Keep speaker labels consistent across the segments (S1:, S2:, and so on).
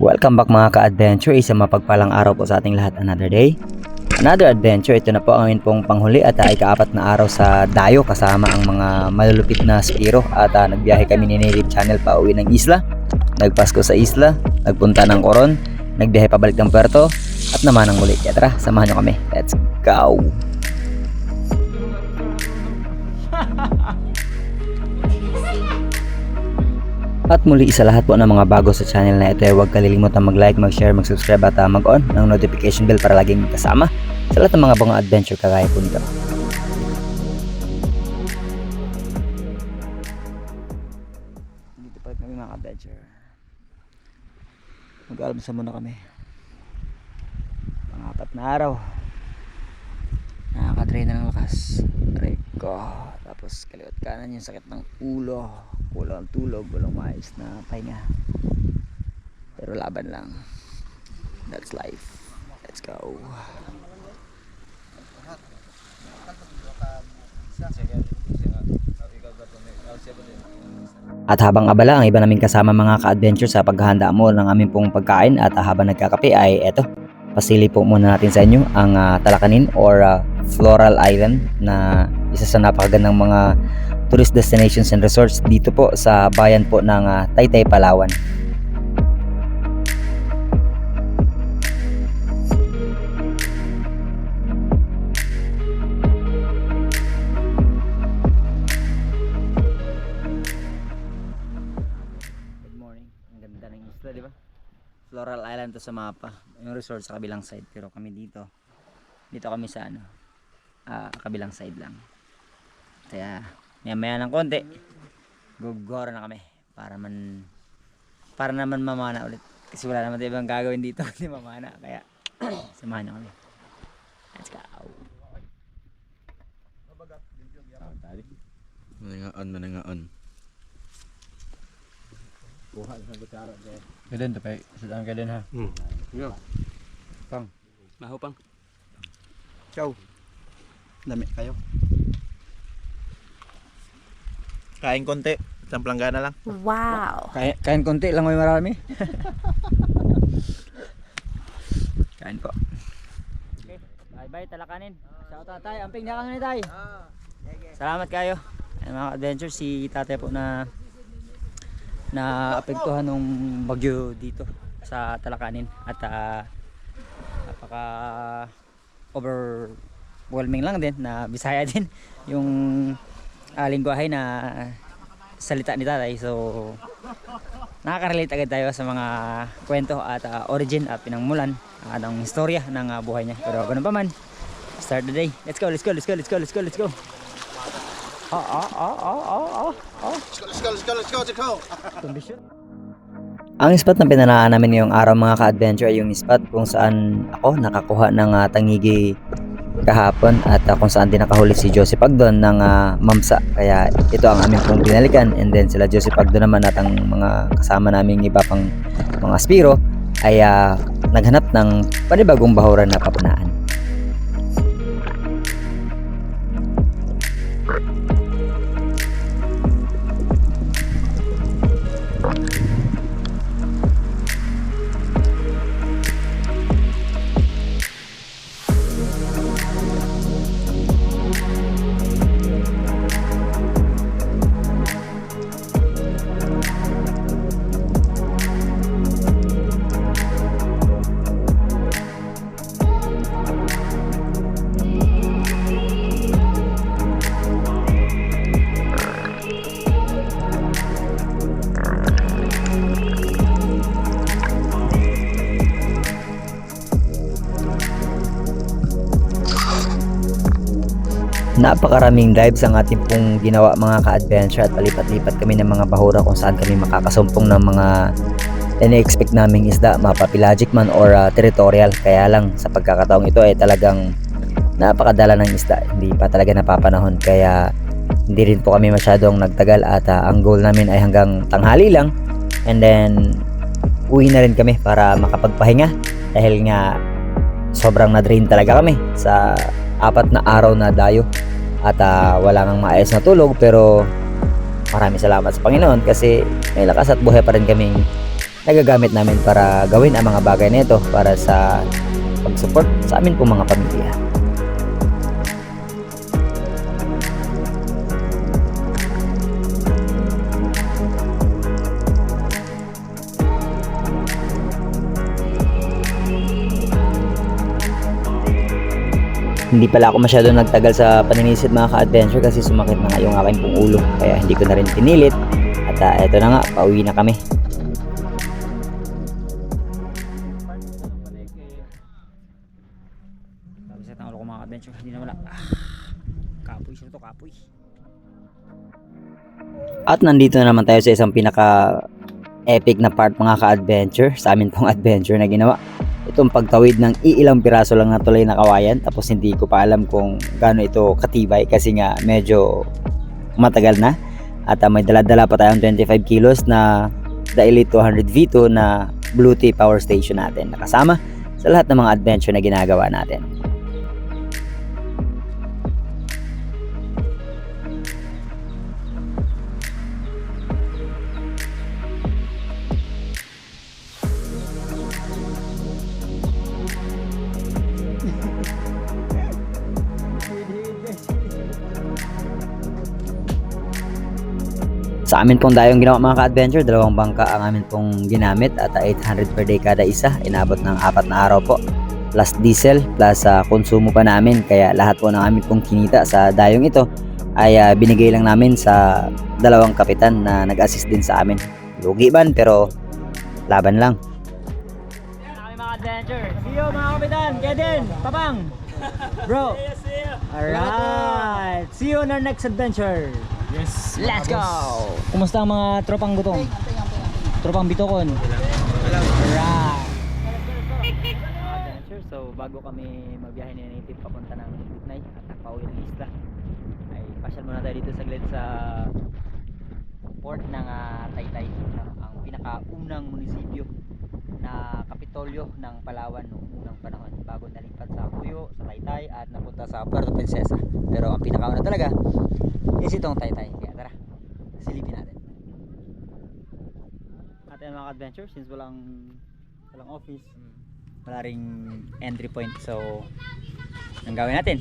S1: Welcome back mga ka-adventure, isang mapagpalang araw po sa ating lahat. Another day, another adventure. Ito na po ang amin pong panghuli at ika-4 na araw sa dayo kasama ang mga malulupit na spiro. At nagbiyahe kami ni Native Channel pa uwi ng isla, nagpasko sa isla, nagpunta ng Coron, nagbiyahe pabalik ng Puerto at naman ang muli. Kaya tara, samahan nyo kami. Let's go! At muli sa lahat po ng mga bago sa channel na ito ay huwag kalilimutan mag-like, mag-share, mag-subscribe at mag-on ng notification bell para laging kasama sa lahat ng mga bagong adventure kagaya po nito. Dito pa kami mga adventure. Mag-almusal muna kami. Mga 4 na araw. Nakaka-train na ng lakas. Rico. Tapos kaliwat kanan yung sakit ng ulo. Kulang tulog, walang maayos na pahinga. Pero laban lang. That's life. Let's go. At habang abala ang iba naming kasama mga ka-adventure sa paghahanda mo ng aming pong pagkain at habang nagkakape ay eto, pasili po muna natin sa inyo ang Talakanin or Floral Island na isa sa napakagandang mga tourist destinations and resorts dito po sa bayan po ng Taytay, Palawan. Good morning. Ang ganda ng isla, di ba? Floral Island to sa mapa. Yung resort sa kabilang side pero kami dito. Dito kami sa kabilang side lang. Kaya maya ng konti gugora na kami para naman mamana ulit kasi wala naman ibang gagawin dito hindi mamana kaya samahan nyo kami. Let's go.
S2: Manangaan.
S3: Kailan to kay sedang kailan ha?
S2: Yo.
S3: Pang.
S2: Maho pang.
S3: Ciao. Dami kayo. Kain konti, isang planggana lang.
S4: Wow.
S1: Kain konti lang may marami. Kain po. Okay. Bye bye Talakanin. Shout out tayo. Amping niya kami tayo. Salamat kayo. Mga adventure si tatay po na apektuhan ng bagyo dito sa Talakanin at napaka overwhelming lang din na Bisaya din yung lingwahe na salita ni tatay, so nakaka-relate agad tayo sa mga kwento at origin at pinangmulan ng istorya ng buhay niya. Pero ganun pa man, start the day. Let's go.
S3: Let's go.
S1: Ang spot na pinanaan namin ngayong araw mga ka-adventure ay yung spot kung saan ako nakakuha ng tangigi kahapon at kung saan din nakahuli si Joseph Agdon ng mamsa. Kaya ito ang aming pong binalikan, and then sila Joseph Agdon naman at ang mga kasama naming iba pang mga spiro ay naghanap ng panibagong bahuran na papanaan. Napakaraming dives ang ating pong ginawa mga ka-adventure at palipat-lipat kami ng mga bahura kung saan kami makakasumpong ng mga ine-expect naming isda, mapapelagic man or territorial. Kaya lang sa pagkakataong ito ay talagang napakadala ng isda, hindi pa talaga napapanahon, kaya hindi rin po kami masyadong nagtagal at ang goal namin ay hanggang tanghali lang, and then uwi na rin kami para makapagpahinga dahil nga sobrang na-drain talaga kami sa 4 na araw na dayo at wala nang maayos na tulog. Pero maraming salamat sa Panginoon kasi may lakas at buhay pa rin kaming nagagamit namin para gawin ang mga bagay na ito para sa pag-support sa amin pong mga pamilya. Hindi pala ako masyado nagtagal sa paninisid mga ka-adventure kasi sumakit na nga yung aking pong ulo kaya hindi ko na rin pinilit at eto na nga, pauwi na kami.
S4: Sabi sa ulo ko mga ka-adventure, hindi na wala. Kapoy siya to, kapoy.
S1: At nandito na naman tayo sa isang pinaka epic na part mga ka-adventure sa amin pong adventure na ginawa. Itong pagtawid ng iilang piraso lang na tulay na kawayan tapos hindi ko pa alam kung gaano ito katibay kasi nga medyo matagal na at may dala-dala pa tayong 25 kilos na The Elite 200 V2 na Blue Tea power station natin nakasama sa lahat ng mga adventure na ginagawa natin. Sa amin pong dayong ginawa mga ka-adventure, 2 bangka ang amin pong ginamit at 800 per day kada isa. Inabot ng 4 na araw po. Plus diesel, plus konsumo pa namin. Kaya lahat po ng amin pong kinita sa dayong ito ay binigay lang namin sa 2 kapitan na nag-assist din sa amin. Lugi man pero laban lang.
S4: Kami mga adventure. See you mga kapitan. Keden, Papang. Bro. Alright. See you on our next adventure.
S3: Yes.
S4: Let's go! Kumusta ang mga tropang gutong? Tropang bitokon? Alright! Adventure, so bago kami magbiyahe ni Native papunta ng Buknay at pauwi ng isla ay pasyal muna tayo dito saglit sa port ng Taytay, ang pinakaunang munisipyo na kapitolyo ng Palawan noong unang panahon bago nalipat sa Puyo, sa Taytay at napunta sa Puerto Princesa. Pero ang pinakauna talaga is itong Taytay. Kaya tara, silipin natin. At mga adventure, since walang office, wala ring entry point, so ang gawin natin,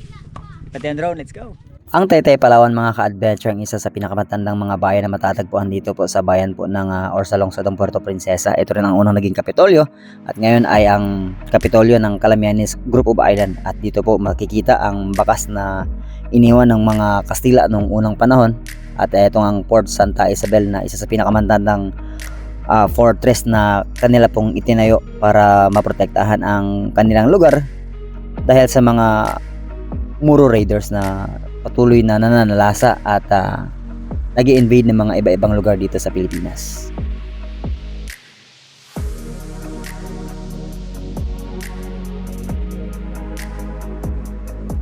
S4: pati ang drone, let's go!
S1: Ang Taytay, Palawan mga ka-adventure ang isa sa pinakamatandang mga bayan na matatagpuan dito po sa bayan po ng or sa lungsod ng Puerto Princesa. Ito rin ang unang naging kapitolyo at ngayon ay ang kapitolyo ng Calamianes Group of Island at dito po makikita ang bakas na iniwan ng mga Kastila noong unang panahon at itong ang Port Santa Isabel na isa sa pinakamatandang fortress na kanila pong itinayo para maprotektahan ang kanilang lugar dahil sa mga Moro Raiders na patuloy na nananalasa at nag-i-invade ng mga iba-ibang lugar dito sa Pilipinas.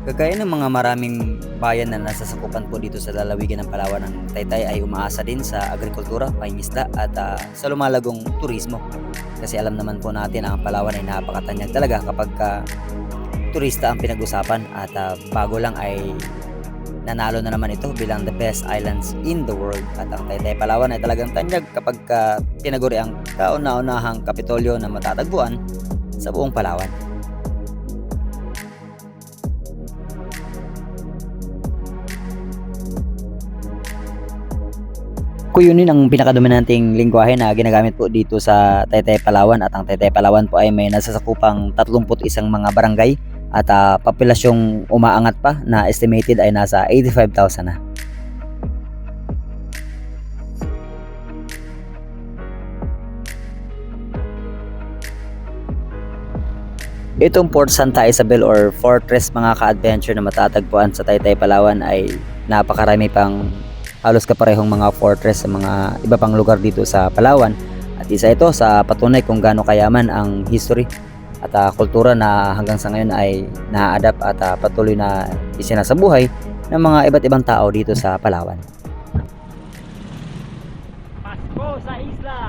S1: Kagaya ng mga maraming bayan na nasasakupan po dito sa lalawigan ng Palawan, ng Taytay ay umaasa din sa agrikultura, pangingisda at sa lumalagong turismo. Kasi alam naman po natin ang Palawan ay napakatanyag talaga kapag turista ang pinag-usapan at bago lang ay nanalo na naman ito bilang the best islands in the world. At ang Taytay, Palawan ay talagang tanyag kapag tinaguri ang kauna-unahang kapitolyo na matatagpuan sa buong Palawan. Kuyunin ang pinakadominanteng lingwahe na ginagamit po dito sa Taytay, Palawan at ang Taytay, Palawan po ay may nasasakupang 31 mga barangay at populasyong umaangat pa na estimated ay nasa 85,000 na. Itong Port Santa Isabel or Fortress mga ka-adventure na matatagpuan sa Taytay, Palawan ay napakarami pang halos kaparehong mga fortress sa mga iba pang lugar dito sa Palawan at isa ito sa patunay kung gaano kayaman ang history at kultura na hanggang sa ngayon ay na-adapt at patuloy na isinasabuhay ng mga iba't ibang tao dito sa Palawan.
S4: Pasko sa isla!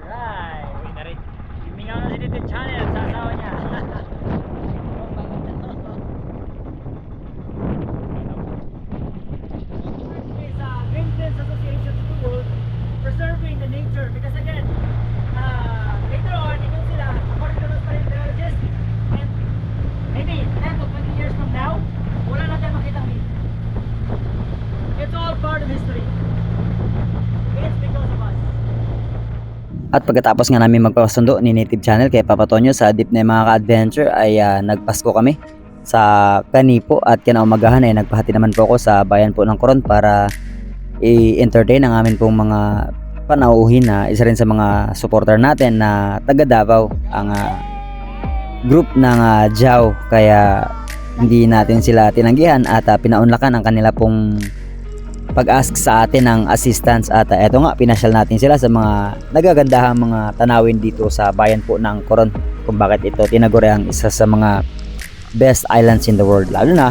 S4: Alright! Uwi na rin. Lumingaw na si Tito Channel sa asawa niya. It's a Greenpeace Association School preserving the nature because again,
S1: At pagkatapos nga namin magpapasundo ni Native Channel kay Papa Tonyo sa Deep na mga ka-adventure ay nagpasko kami sa Kanipo at kinaumagahan ay nagpahati naman po ako sa bayan po ng Coron para i-entertain ang amin pong mga panauhin na isa rin sa mga supporter natin na taga Davao ang group ng Jao, kaya hindi natin sila tinanggihan at pinaunlakan ang kanila pong pag-ask sa atin ng assistance at eto nga pinasyal natin sila sa mga nagagandahang mga tanawin dito sa bayan po ng Coron, kung bakit ito tinaguri ang isa sa mga best islands in the world, lalo na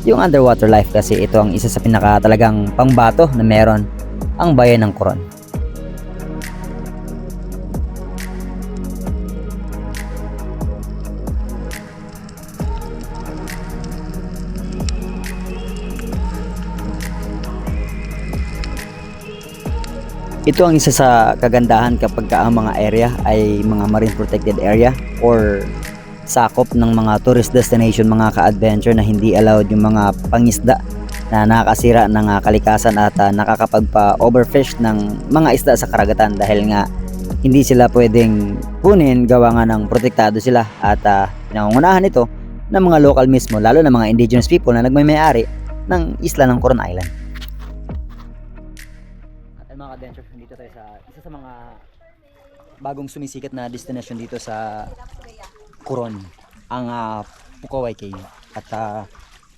S1: yung underwater life kasi ito ang isa sa pinaka talagang pangbato na meron ang bayan ng Coron. Ito ang isa sa kagandahan kapag ang mga area ay mga marine protected area or sakop ng mga tourist destination, mga ka-adventure na hindi allowed yung mga pangisda na nakakasira ng kalikasan at nakakapagpa-overfish ng mga isda sa karagatan dahil nga hindi sila pwedeng kunin gawa nga ng protektado sila at pinangungunahan ito ng mga local mismo, lalo na mga indigenous people na nagmay-ari ng isla ng Coron Island. Mga adventure, dito tayo sa isa sa mga bagong sumisikat na destination dito sa Coron, ang Pukaway Cave. At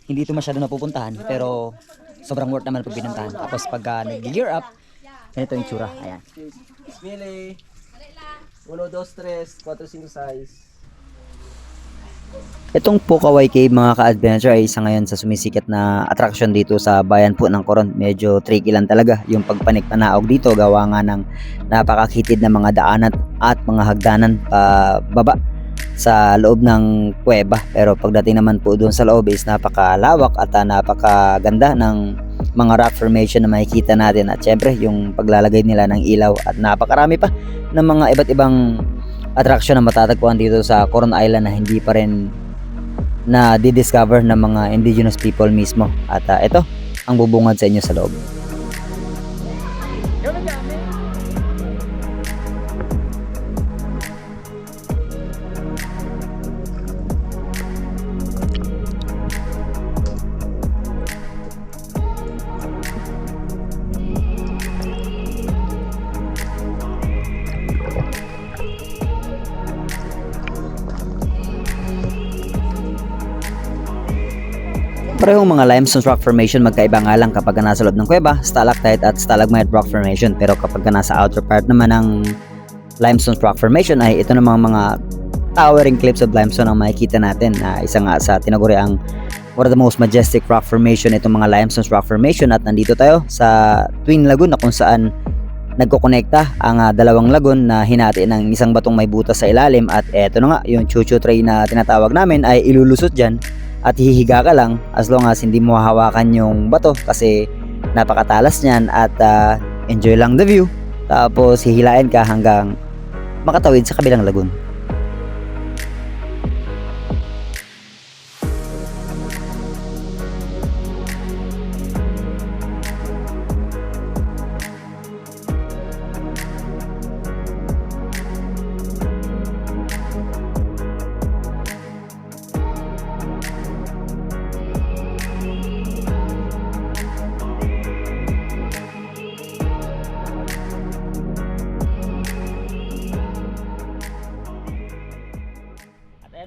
S1: hindi ito masyado napupuntahan pero sobrang worth naman pag pinuntahan. Tapos pag nag-gear up, ganito yung tsura. Ayan.
S3: Smiley. 1, 2, 3, 4, 5, 6.
S1: Itong Pukaway Cave mga ka-adventure ay isa ngayon sa sumisikat na attraction dito sa bayan po ng Coron. Medyo tricky lang talaga yung pagpanik-panaog dito gawa nga ng napakakitid na mga daanan at mga hagdanan pababa sa loob ng kuweba. Pero pagdating naman po doon sa loob is napakalawak at napakaganda ng mga rock formation na makikita natin at syempre yung paglalagay nila ng ilaw at napakarami pa ng mga iba't ibang attraction na matatagpuan dito sa Coron Island na hindi pa rin na di-discover ng mga indigenous people mismo. At ito ang bubungad sa inyo sa loob. Parehong mga limestone rock formation, magkaiba nga lang kapag nasa loob ng kuweba, stalactite at stalagmite rock formation. Pero kapag nasa outer part naman ng limestone rock formation ay ito namang mga towering cliffs of limestone ang makikita natin na isa nga sa tinaguri ang one of the most majestic rock formation, itong mga limestone rock formation. At nandito tayo sa Twin Lagoon na kung saan nagkokonekta ang dalawang lagoon na hinati ng isang batong may butas sa ilalim. At eto na nga yung chuchu tray na tinatawag namin ay ilulusot dyan at hihiga ka lang as long as hindi mo hawakan yung bato kasi napakatalas niyan at enjoy lang the view, tapos hihilain ka hanggang makatawid sa kabilang lagoon.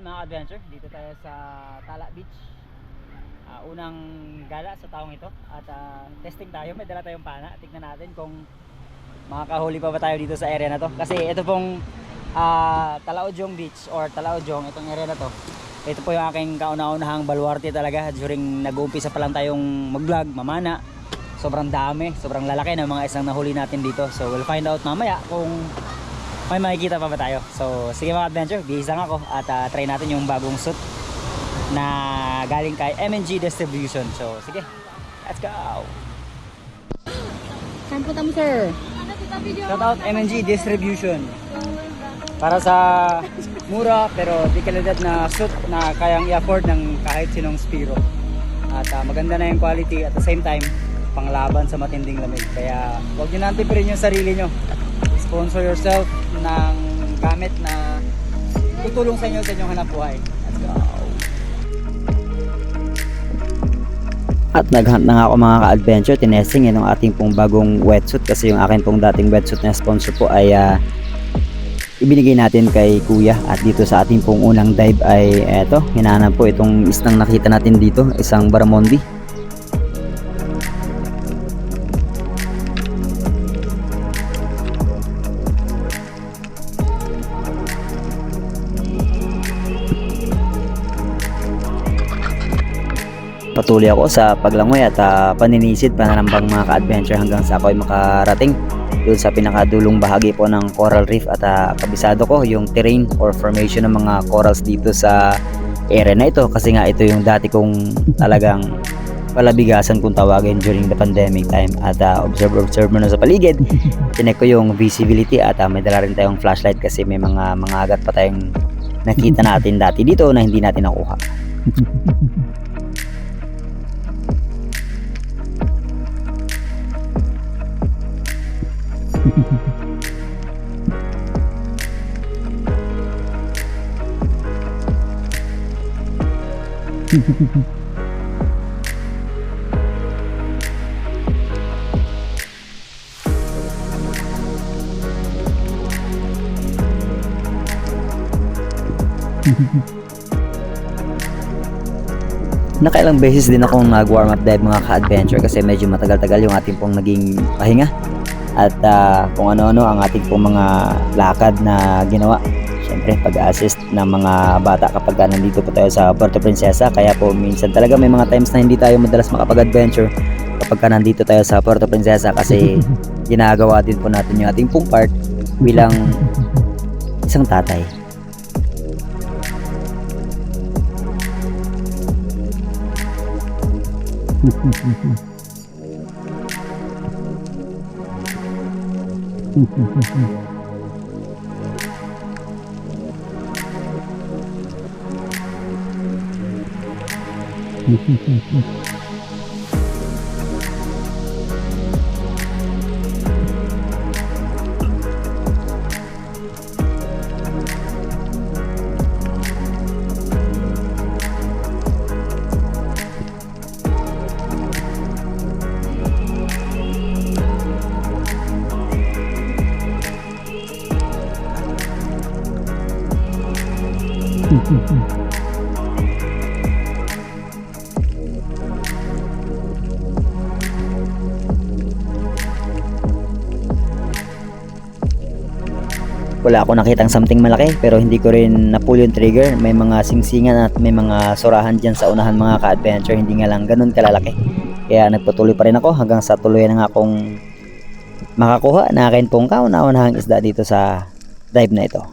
S1: Mga adventure, dito tayo sa Tala Beach. Unang gala sa taong ito at testing tayo, may dala tayong pana. Tignan natin kung makakahuli pa ba tayo dito sa area na to. Kasi ito pong Talaojong Beach or Talaojong, itong area na to. Ito po yung aking kauna-unahang baluarte talaga during nag-uumpisa pa lang tayong mag-vlog, mamana. Sobrang dami, sobrang lalaki ng mga isang nahuli natin dito. So we'll find out mamaya kung may makikita pa ba tayo. So sige mga adventure, bihis lang ako at try natin yung bagong suit na galing kay MNG Distribution. So sige, let's go!
S5: Saan punta mo, sir?
S1: Shout out MNG Distribution para sa mura pero di kalidad na suit na kayang i-afford ng kahit sinong Spiro. At maganda na yung quality at the same time panglaban sa matinding lamig. Kaya huwag nyo na antipirin yung sarili nyo.
S4: sponsor yourself ng gamit na tutulong sa inyo sa inyong hanap buhay. Let's go!
S1: At naghunt na nga ako mga ka-adventure, tinesting yung ating pong bagong wetsuit kasi yung akin pong dating wetsuit na sponsor po ay ibinigay natin kay kuya. At dito sa ating pong unang dive ay eto, hinanap po itong isang nakita natin dito, isang barramundi. Patuloy ako sa paglangoy at paninisid, pananambang mga ka-adventure hanggang sa ako ay makarating doon sa pinakadulong bahagi po ng coral reef at kabisado ko yung terrain or formation ng mga corals dito sa area na ito kasi nga ito yung dati kong talagang palabigasan kung tawagin during the pandemic time. At observe mo na sa paligid, tinek ko yung visibility at may dala rin tayong flashlight kasi may mga agat pa tayong nakita natin dati dito na hindi natin nakuha. Nakailang beses din akong nag-warm up dive mga ka-adventure kasi medyo matagal-tagal yung ating pong naging pahinga at kung ano-ano ang ating pong mga lakad na ginawa. Siyempre pag-assist ng mga bata kapag nandito po tayo sa Puerto Princesa, kaya po minsan talaga may mga times na hindi tayo madalas makapag-adventure kapag nandito tayo sa Puerto Princesa kasi ginagawa din po natin yung ating pong part bilang isang tatay. Wala ako nakitang something malaki pero hindi ko rin na-pull yung trigger. May mga singsingan at may mga surahan dyan sa unahan mga ka-adventure, hindi nga lang ganun kalalaki. Kaya nagpatuloy pa rin ako hanggang sa tuloy na nga akong makakuha na akin pong kauna-unahang isda dito sa dive na ito.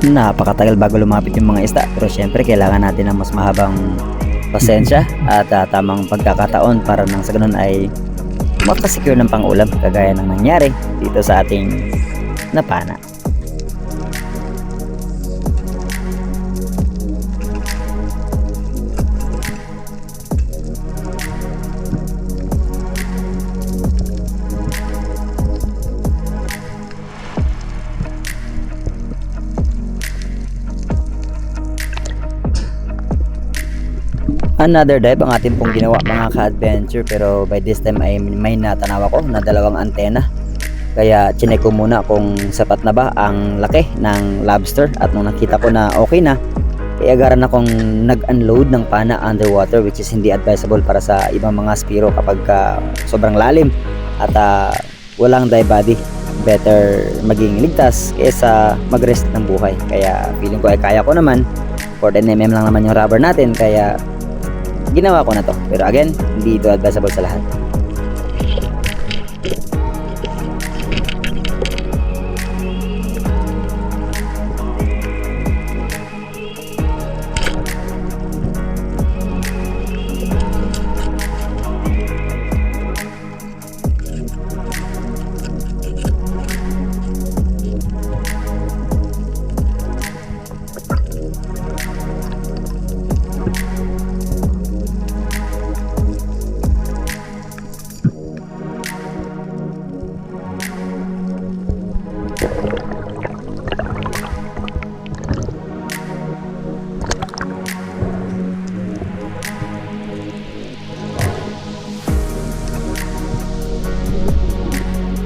S1: Napakatagal bago lumapit yung mga isda, pero syempre kailangan natin ng mas mahabang pasensya at tamang pagkakataon para nang sa ganun ay makasecure ng pang-ulam kagaya ng nangyari dito sa ating napana. Another dive ang ating pong ginawa mga ka-adventure, pero by this time ay may natanaw ako na dalawang antena. Kaya chinek ko muna kung sapat na ba ang laki ng lobster, at nung nakita ko na okay na, Kaya agaran akong nag-unload ng pana underwater, which is hindi advisable para sa ibang mga Spiro kapag sobrang lalim at walang dive body. Better maging ligtas kaysa mag-rest ng buhay. Kaya feeling ko ay kaya ko naman. 14mm lang naman yung rubber natin, kaya ginawa ko na to. Pero again, hindi ito advisable sa lahat.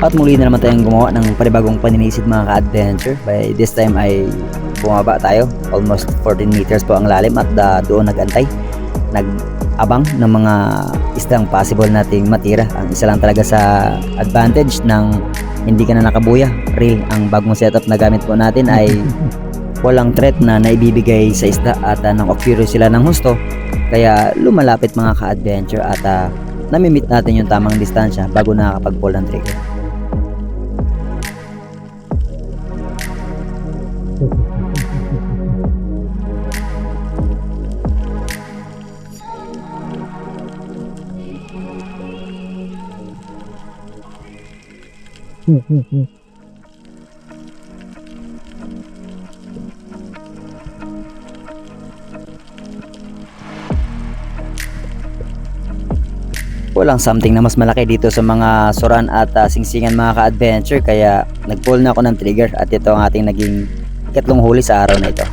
S1: At muli na naman tayong gumawa ng panibagong paninisid mga ka-adventure. By this time ay bumaba tayo. Almost 14 meters po ang lalim at doon nag-antay. Nag-abang ng mga isdang possible nating matira. Ang isa lang talaga sa advantage ng hindi ka na nakabuya. Reel ang bagong setup na gamit po natin ay walang threat na naibibigay sa isda at nang-occur sila ng husto. Kaya lumalapit mga ka-adventure at namimit natin yung tamang distansya bago nakakapag-pull ng trigger. Walang something na mas malaki dito sa mga suran at singsingan mga ka-adventure, kaya nag-pull na ako ng trigger at ito ang ating naging ikatlong huli sa araw na ito.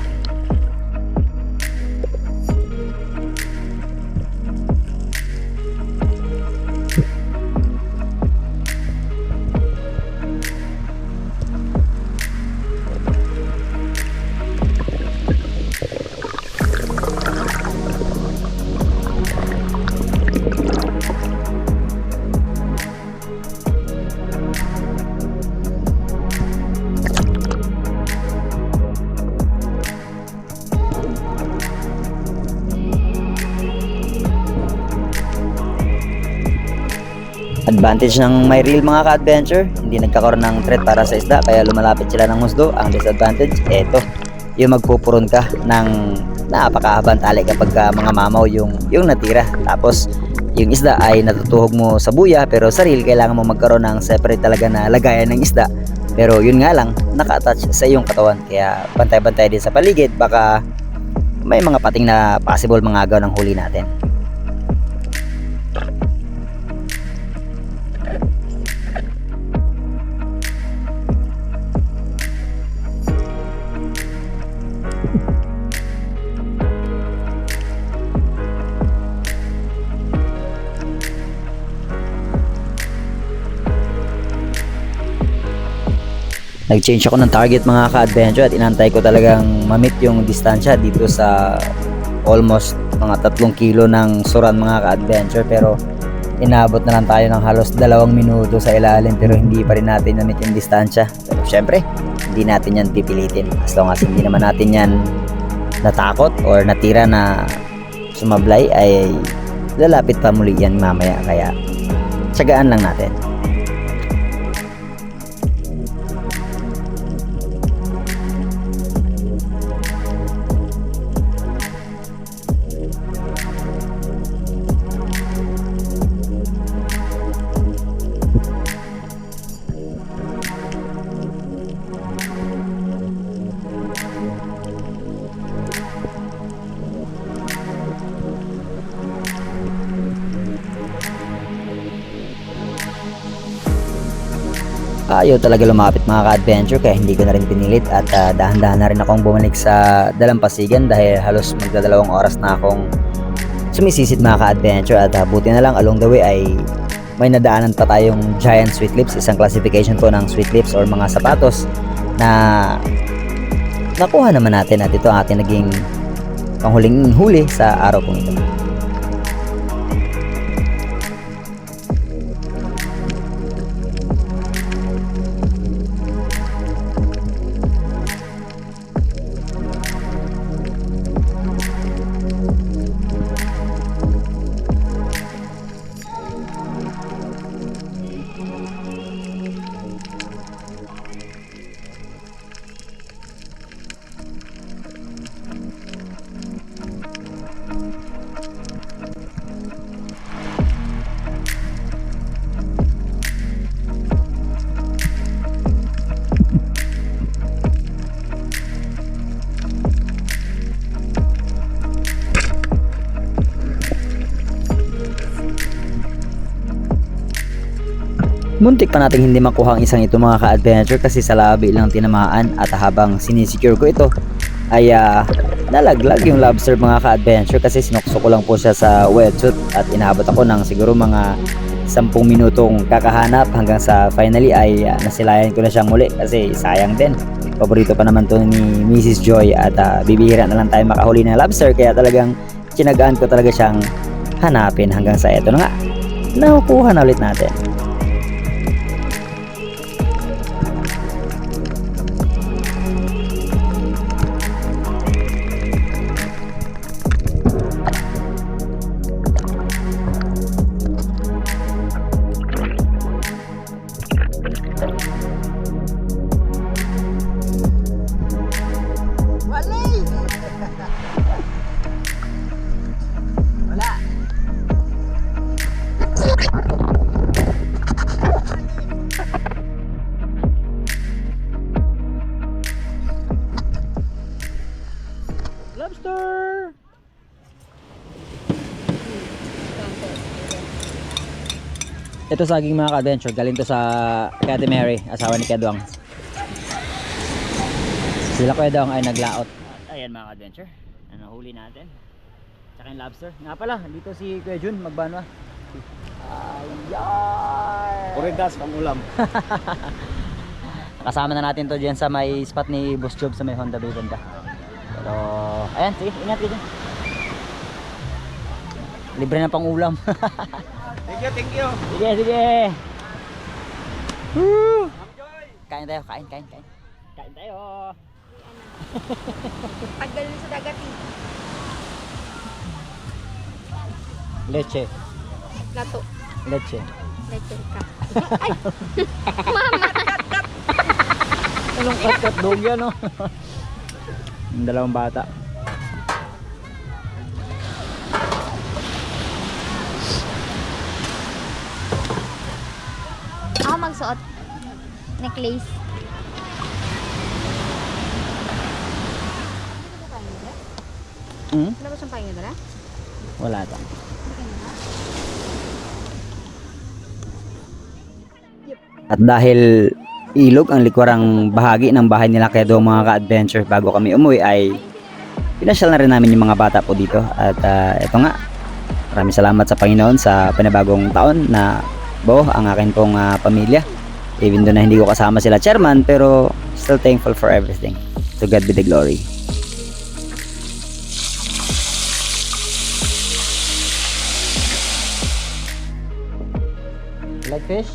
S1: Advantage ng may reel mga ka-adventure, hindi nagkakaroon ng threat para sa isda kaya lumalapit sila ng husdo. Ang disadvantage, eto, yung magpupuron ka ng napakahabang tali kapag mga mamaw yung natira. Tapos yung isda ay natutuhog mo sa buya, pero sa reel kailangan mo magkaroon ng separate talaga na lagayan ng isda. Pero yun nga lang, naka-attach sa iyong katawan, kaya bantay-bantay din sa paligid, baka may mga pating na possible mangagaw ng huli natin. Nag-change ako ng target mga ka-adventure at inantay ko talagang ma-meet yung distansya dito sa almost mga 3 kilo ng suran mga ka-adventure, pero inabot na lang tayo ng halos 2 minuto sa ilalim pero hindi pa rin natin na-meet yung distansya. Pero syempre, hindi natin yan pipilitin as long as hindi naman natin yan natakot or natira na sumablay, ay lalapit pa muli yan mamaya, kaya tsagaan lang natin. Ayaw talaga lumapit mga ka-adventure, kaya hindi ko na rin pinilit at dahan-dahan na rin akong bumalik sa dalampasigan dahil halos magdadalawang oras na akong sumisisid mga ka-adventure. At buti na lang along the way ay may nadaanan pa tayong giant sweet lips, isang classification po ng sweet lips or mga sapatos na nakuha naman natin, at ito ang ating naging panghuling huli sa araw pong ito. Muntik pa nating hindi makuha ang isang ito mga ka-adventure kasi sa labi lang tinamaan, at habang sinisecure ko ito ay nalaglag yung lobster mga ka-adventure kasi sinukso ko lang po siya sa wetsuit at inabot ako ng siguro mga 10 minutong kakahanap hanggang sa finally ay nasilayan ko na siyang muli kasi sayang din. Paborito pa naman to ni Mrs. Joy at bibihira na lang tayo makahuli ng lobster, kaya talagang tinagaan ko talaga siyang hanapin hanggang sa eto na nga, nakukuha na ulit natin.
S4: Lobster! Ito saging mga ka-adventure, galing to sa kay Ate Mary, asawa ni Kedong. Sila Kedong ay naglaot. Ayan mga ka-adventure, huli natin. Tsaka yung lobster. Nga pala, dito si Kuya Jun, magbanwa. Ayan!
S2: Oredas pang ulam.
S4: Kasama na natin to dyan sa may spot ni Boss Job sa may Honda Bay banda. Pero, ayan, sige, ingat kayo dyan. Libre na pang ulam.
S2: Thank you, thank you.
S4: Sige, sige. Woo! Kain tayo, kain. Kain tayo.
S5: Tagal na sa dagat eh.
S4: Leche.
S5: Lato.
S4: Leche.
S5: Leche ka.
S4: Anong kat-kat dog yan, no? Yung dalawang bata.
S5: Ako magsuot. Necklace.
S4: Hmm?
S5: Wala ba siyang pahinga dala?
S4: Wala ta.
S1: At dahil ilog ang likwarang bahagi ng bahay nila Kedo mga ka-adventure, bago kami umuwi ay pinasyal na rin namin yung mga bata po dito. At eto nga, maraming salamat sa Panginoon sa panibagong taon na buo ang akin pong pamilya. Even though na hindi ko kasama sila chairman, pero still thankful for everything. To God be the glory.
S4: Like fish?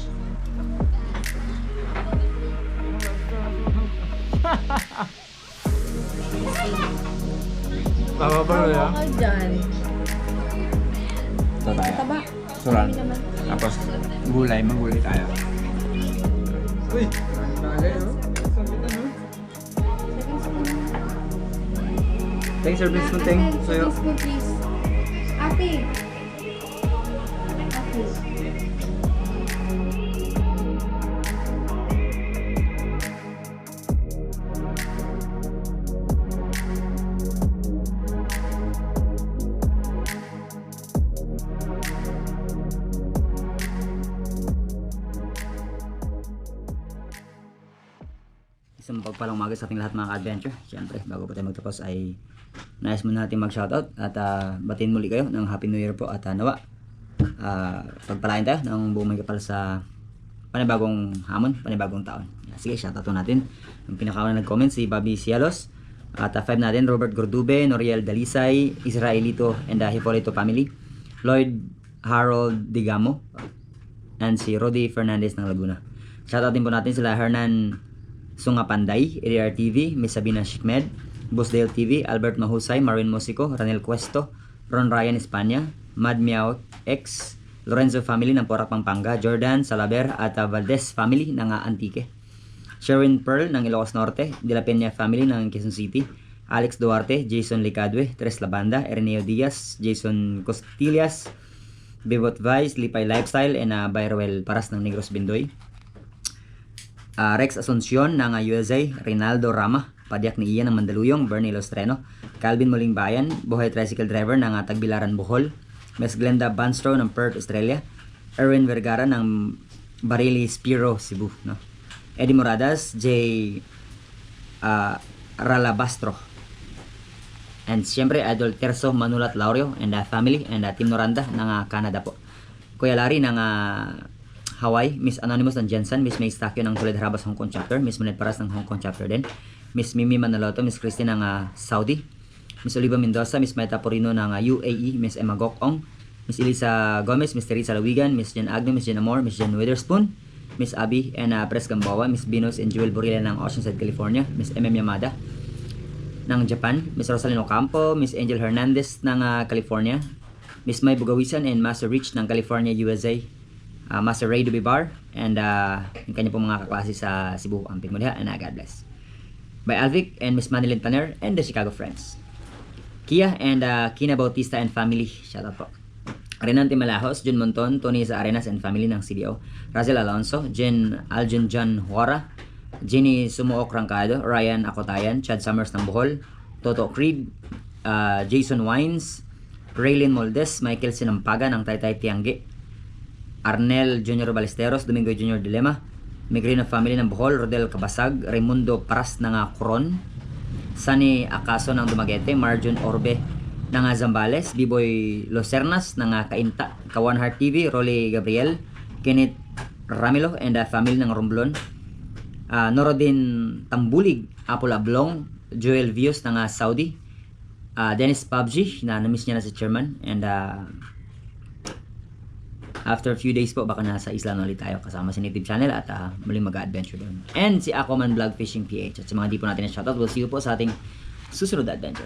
S2: Bababa na yan.
S5: Ako dyan.
S2: Ito tayo.
S5: Taba.
S2: Suran.
S5: Kami naman.
S2: Tapos gulay, magulay tayo. Uy! Bagay, no? Thanks, service mo, Teng. Sa'yo.
S5: Service mo, please. Ate. Ate.
S1: Isang pagpalang umaga sa ating lahat mga ka-adventure. Siyempre, bago pa tayo magtapos ay nais muna natin mag-shoutout at batiin muli kayo ng Happy New Year po at nawa pagpalain tayo ng buong may kapal sa panibagong hamon, panibagong taon. Sige, shoutout natin. Yung pinakauna nag-comment si Bobby Cialos,
S4: At 5 natin, Robert Gordube, Noriel Dalisay, Israelito and the Hipolito family, Lloyd Harold Digamo, and si Rodi Fernandez ng Laguna. Shoutout din po natin sila Hernan Sungapanday, ADR TV, Miss Sabina Shikmed, Busdale TV, Albert Mahusay, Marin Musico, Ranel Cuesto, Ron Ryan Espanya, Mad Meow X, Lorenzo family ng Porac Pampanga, Jordan Salaber at Valdez family ng Antique, Sherwin Pearl ng Ilocos Norte, De La Peña family ng Quezon City, Alex Duarte, Jason Licadwe, Tres Labanda, Erneo Diaz, Jason Costillas, Bebot Vice, Lipay Lifestyle, and Bayruel Paras ng Negros Bindoy, Rex Asuncion ng USA, Rinaldo Rama, Padyak ni Ian ng Mandaluyong, Bernie Lostreno, Calvin Muling Bayan, Buhay Tricycle Driver ng Tagbilaran Bohol, Miss Glenda Banstro ng Perth, Australia, Erwin Vergara ng Barili Spiro, Cebu, no? Eddie Moradas, J. Ralabastro, and siyempre Idol Terso Manulat Laurio and family and Team Noranda ng Canada po. Kuya Larry ng Hawaii, Miss Anonymous ng Jensen, Miss May Stakyo ng Tulad Harabas Hong Kong Chapter, Miss Monet Paras ng Hong Kong Chapter din, Miss Mimi Manaloto, Miss Christine ng Saudi, Miss Oliva Mendoza, Miss Maita Porino ng UAE, Miss Emma Gokong, Miss Elisa Gomez, Miss Teresa Lawigan, Miss Jen Agno, Miss Jen Amor, Miss Jen Witherspoon, Miss Abby and Pres Gambawa, Miss Binos and Jewel Borilla ng Oceanside, California, Miss MM Yamada ng Japan, Miss Rosalino Campo, Miss Angel Hernandez ng California, Miss May Bugawisan and Master Rich ng California, USA, Master Ray Dubibar and yung kanya pong mga kaklase sa Cebu, Amping Maliha, and God bless. By Alvic and Miss Manilyn Paner and the Chicago Friends. Kia and Kina Bautista and family, shout out po. Renante Malajos, Jun Monton, Tony sa Arenas and family ng CDO, Razel Alonso, Aljun John Huara, Jenny Sumuok Rangkado, Ryan Akotayan, Chad Summers ng Bohol, Toto Creed, Jason Wines, Raylin Moldes, Michael Sinampaga ng Taytay Tiangge, Arnel Jr. Balesteros, Domingo Jr. Dilema, Migrino family ng Bohol, Rodel Cabasag, Raimundo Paras ng Coron, Sunny Acaso ng Dumaguete, Marjon Orbe ng Zambales, B-Boy Locernas ng Kainta, Kawan Heart TV, Rolly Gabriel, Kenneth Ramilo and family ng Romblon, Norodin Tambulig, Apol Ablong, Joel Vios ng Saudi, Dennis Pabji na namiss niya na si Chairman, and after a few days po baka nasa isla na ulit tayo kasama si Native Channel at muling mag-adventure doon, and si Aquaman Vlog Fishing PH at sa mga di po natin na shoutout. We'll see you po sa ating susunod adventure.